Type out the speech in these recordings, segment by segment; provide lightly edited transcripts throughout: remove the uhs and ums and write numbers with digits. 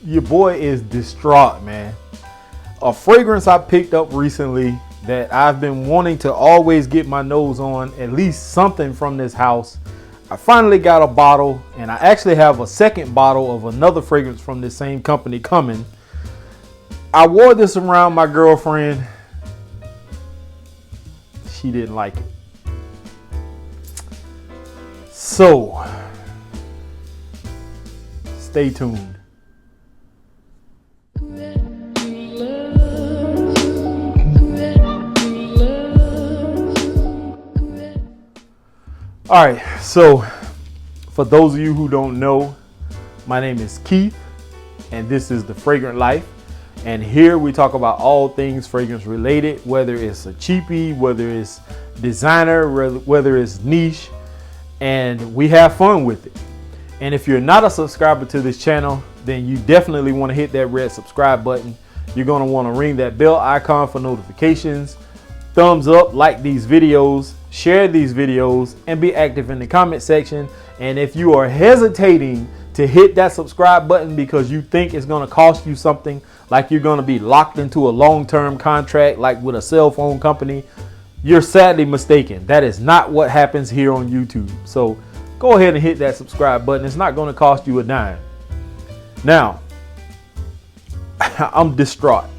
Your boy is distraught, man. A fragrance I picked up recently that I've been wanting to always get my nose on, at least something from this house. I finally got a bottle, and I actually have a second bottle of another fragrance from the same company coming. I wore this around my girlfriend. She didn't like it. So, stay tuned. All right, so for those of you who don't know, my name is Keith, and this is The Fragrant Life. And here we talk about all things fragrance related, whether it's a cheapie, whether it's designer, whether it's niche, and we have fun with it. And if you're not a subscriber to this channel, then you definitely want to hit that red subscribe button. You're going to want to ring that bell icon for notifications. Thumbs up, like these videos, share these videos, and be active in the comment section. And if you are hesitating to hit that subscribe button because you think it's going to cost you something, like you're going to be locked into a long-term contract like with a cell phone company, you're sadly mistaken. That is not what happens here on YouTube. So go ahead and hit that subscribe button. It's not going to cost you a dime. Now, I'm distraught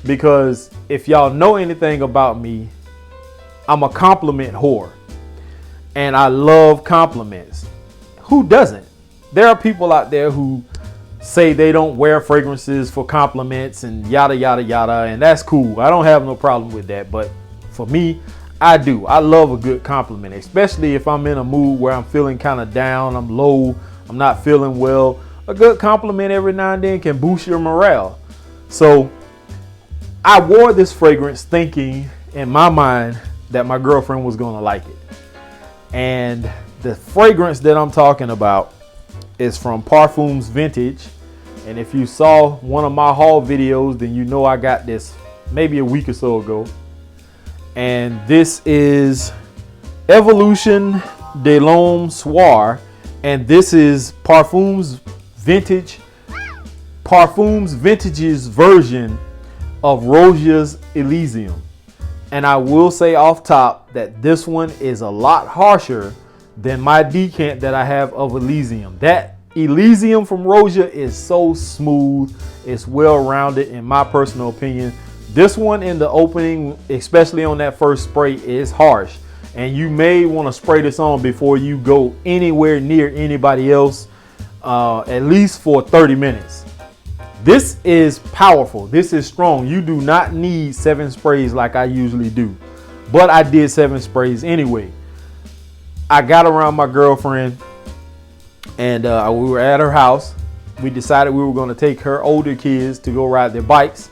because if y'all know anything about me, I'm a compliment whore, and I love compliments. Who doesn't? There are people out there who say they don't wear fragrances for compliments and yada, yada, yada. And that's cool. I don't have no problem with that. But for me, I do. I love a good compliment, especially if I'm in a mood where I'm feeling kind of down, I'm low, I'm not feeling well. A good compliment every now and then can boost your morale. So I wore this fragrance thinking in my mind that my girlfriend was going to like it. And the fragrance that I'm talking about is from Parfums Vintage. And if you saw one of my haul videos, then you know I got this maybe a week or so ago. And this is Evolution de HommeSoir. And this is Parfums Vintage's version of Rosia's Elysium. And I will say off top that this one is a lot harsher than my decant that I have of Elysium. That Elysium from Rosia is so smooth. It's well-rounded in my personal opinion. This one in the opening, especially on that first spray, is harsh. And you may want to spray this on before you go anywhere near anybody else, at least for 30 minutes. This is powerful. This is strong. You do not need 7 sprays like I usually do. But I did 7 sprays anyway. I got around my girlfriend and we were at her house. We decided we were going to take her older kids to go ride their bikes.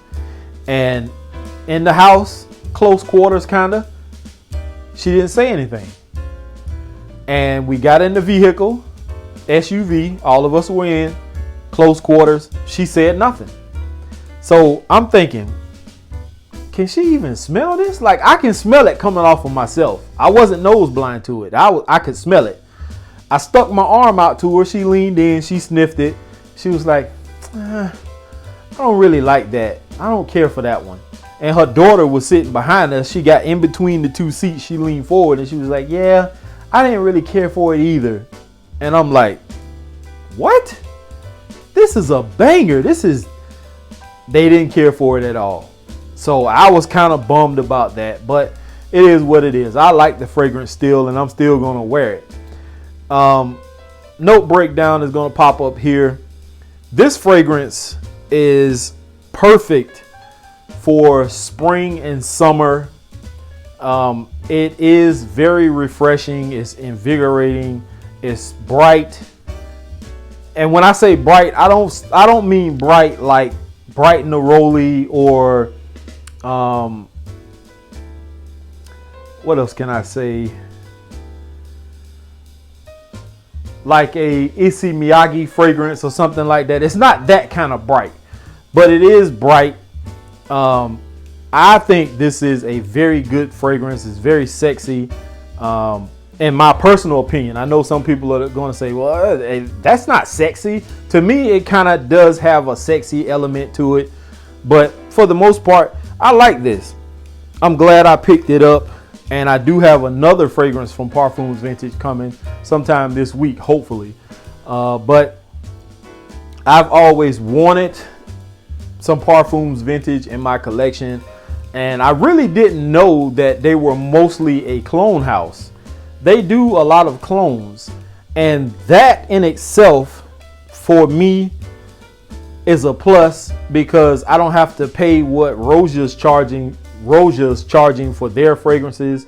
And in the house, close quarters kind of, she didn't say anything. And we got in the vehicle, SUV, all of us were in. Close quarters, she said nothing. So I'm thinking, can she even smell this? Like, I can smell it coming off of myself. I wasn't nose blind to it. I could smell it. I stuck my arm out to her. She leaned in, she sniffed it. She was like, I don't really like that. I don't care for that one. And her daughter was sitting behind us. She got in between the 2 seats. She leaned forward and she was like, yeah, I didn't really care for it either. And I'm like, what? This is a banger. They didn't care for it at all. So I was kind of bummed about that, but it is what it is. I like the fragrance still, and I'm still going to wear it. Note breakdown is going to pop up here. This fragrance is perfect for spring and summer. It is very refreshing. It's invigorating. It's bright. And when I say bright, I don't mean bright like Bright Neroli or what else can I say? Like a Issey Miyagi fragrance or something like that. It's not that kind of bright, but it is bright. I think this is a very good fragrance. It's very sexy. in my personal opinion. I know some people are going to say, well, that's not sexy. To me, it kind of does have a sexy element to it. But for the most part, I like this. I'm glad I picked it up. And I do have another fragrance from Parfums Vintage coming sometime this week, hopefully. But I've always wanted some Parfums Vintage in my collection. And I really didn't know that they were mostly a clone house. They do a lot of clones. And that in itself, for me, is a plus because I don't have to pay what Roja's charging for their fragrances.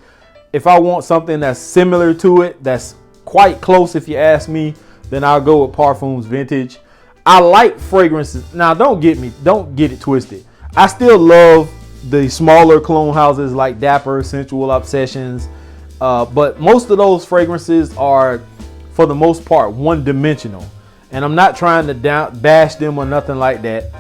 If I want something that's similar to it, that's quite close if you ask me, then I'll go with Parfums Vintage. I like fragrances. Now don't get it twisted. I still love the smaller clone houses like Dapper, Sensual Obsessions, but most of those fragrances are, for the most part, one-dimensional. And I'm not trying to bash them or nothing like that.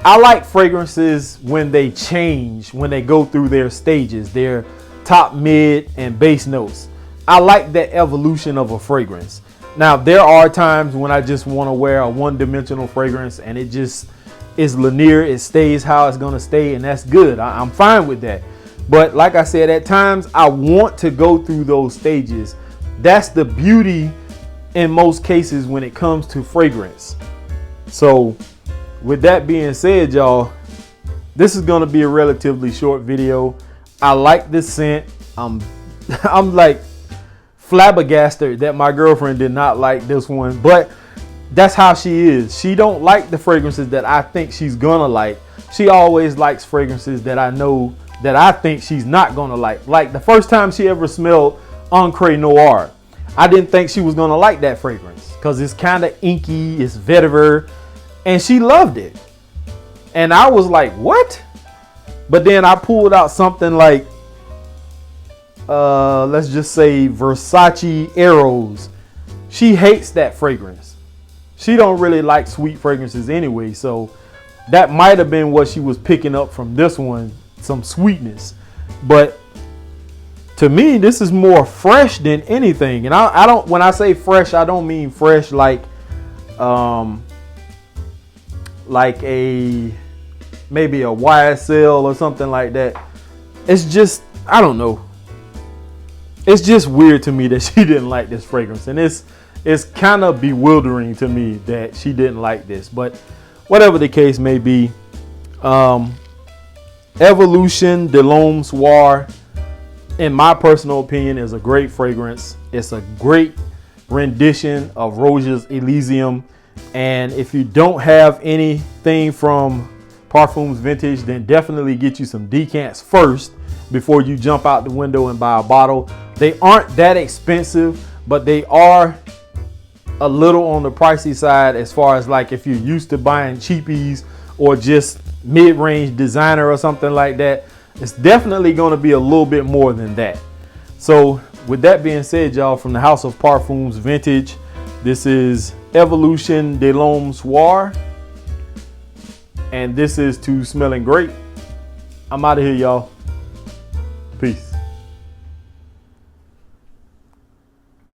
I like fragrances when they change, when they go through their stages, their top, mid, and base notes. I like that evolution of a fragrance. Now, there are times when I just want to wear a one-dimensional fragrance and it just is linear. It stays how it's going to stay, and that's good. I'm fine with that. But like I said, at times I want to go through those stages. That's the beauty in most cases when it comes to fragrance. So with that being said, y'all, this is going to be a relatively short video. I like this scent. I'm like flabbergasted that my girlfriend did not like this one, but that's how she is. She don't like the fragrances that I think she's gonna like. She always likes fragrances that I know that I think she's not gonna like. Like the first time she ever smelled Encre Noir, I didn't think she was gonna like that fragrance because it's kind of inky, it's vetiver, and she loved it. And I was like, what? But then I pulled out something like, let's just say Versace Eros. She hates that fragrance. She don't really like sweet fragrances anyway, so that might have been what she was picking up from this one, some sweetness. But to me, this is more fresh than anything. And I don't, when I say fresh, I don't mean fresh like maybe a YSL or something like that. It's just, I don't know. It's just weird to me that she didn't like this fragrance. And it's kind of bewildering to me that she didn't like this. But whatever the case may be, Evolution de HommeSoir, in my personal opinion, is a great fragrance. It's a great rendition of Roja's Elysium. And if you don't have anything from Parfums Vintage, then definitely get you some decants first before you jump out the window and buy a bottle. They aren't that expensive, but they are a little on the pricey side as far as like if you're used to buying cheapies or just mid-range designer or something like that. It's definitely going to be a little bit more than that. So with that being said, y'all, from the House of Parfums Vintage, this is Evolution de HommeSoir, and this is To Smelling Great. I'm out of here, y'all. Peace.